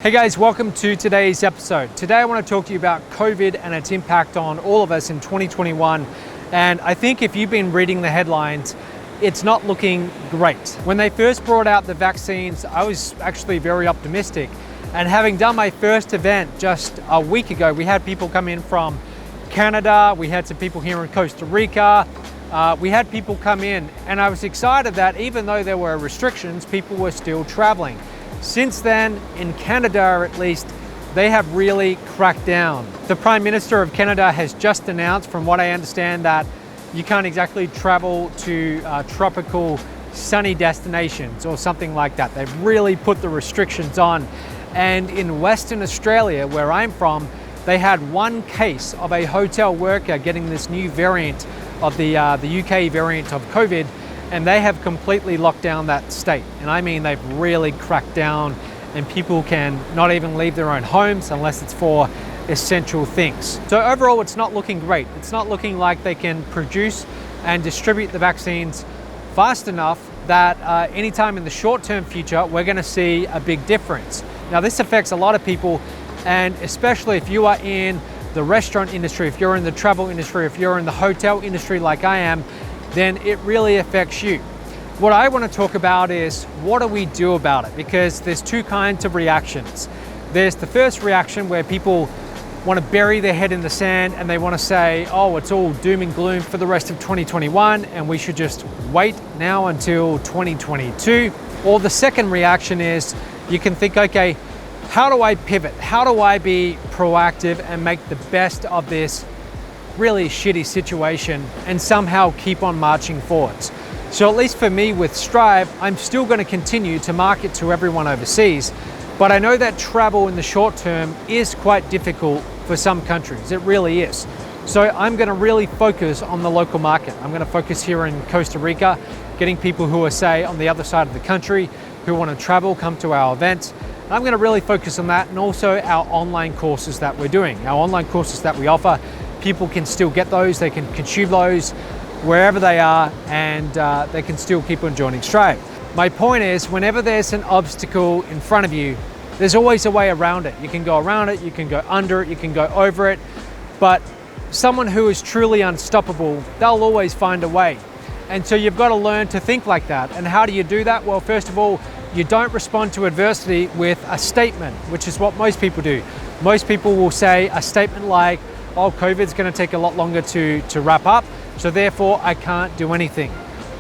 Hey guys, welcome to today's episode. Today I want to talk to you about COVID and its impact on all of us in 2021. And I think if you've been reading the headlines, it's not looking great. When they first brought out the vaccines, I was actually very optimistic. And having done my first event just a week ago, we had people come in from Canada, we had some people here in Costa Rica, we had people come in, and I was excited that even though there were restrictions, people were still traveling. Since then, in Canada at least, they have really cracked down. The Prime Minister of Canada has just announced, from what I understand, that you can't exactly travel to tropical sunny destinations or something like that. They've really put the restrictions on. And in Western Australia, where I'm from, they had one case of a hotel worker getting this new variant of the UK variant of COVID, and they have completely locked down that state. And I mean, they've really cracked down, and people can not even leave their own homes unless it's for essential things. So overall, it's not looking great. It's not looking like they can produce and distribute the vaccines fast enough that anytime in the short-term future, we're gonna see a big difference. Now, this affects a lot of people, and especially if you are in the restaurant industry, if you're in the travel industry, if you're in the hotel industry like I am, then it really affects you. What I want to talk about is, what do we do about it? Because there's two kinds of reactions. There's the first reaction where people want to bury their head in the sand and they want to say, oh, it's all doom and gloom for the rest of 2021 and we should just wait now until 2022. Or the second reaction is, you can think, okay, how do I pivot? How do I be proactive and make the best of this really shitty situation and somehow keep on marching forwards? So at least for me with Strive, I'm still going to continue to market to everyone overseas, but I know that travel in the short term is quite difficult for some countries. It really is. So I'm going to really focus on the local market. I'm going to focus here in Costa Rica, getting people who are, say, on the other side of the country who want to travel, come to our events. I'm going to really focus on that, and also our online courses that we're doing. Our online courses that we offer, people can still get those, they can consume those wherever they are, and they can still keep on joining Strive. My point is, whenever there's an obstacle in front of you, there's always a way around it. You can go around it, you can go under it, you can go over it, but someone who is truly unstoppable, they'll always find a way. And so you've got to learn to think like that. And how do you do that? Well, first of all, you don't respond to adversity with a statement, which is what most people do. Most people will say a statement like, oh, COVID's going to take a lot longer to wrap up, so therefore I can't do anything.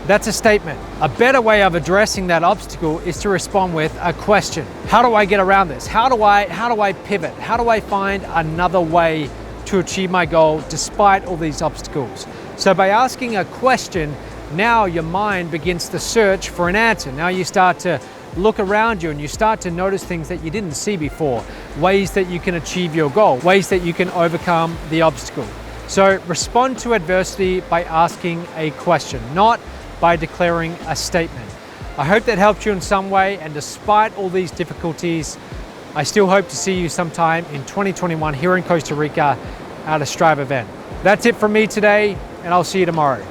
That's a statement. A better way of addressing that obstacle is to respond with a question. How do I get around this? How do I pivot? How do I find another way to achieve my goal despite all these obstacles? So by asking a question, now your mind begins to search for an answer. Now you start to look around you and you start to notice things that you didn't see before, ways that you can achieve your goal, ways that you can overcome the obstacle. So respond to adversity by asking a question, not by declaring a statement. I hope that helped you in some way, and despite all these difficulties, I still hope to see you sometime in 2021 here in Costa Rica at a Strive event. That's it from me today, and I'll see you tomorrow.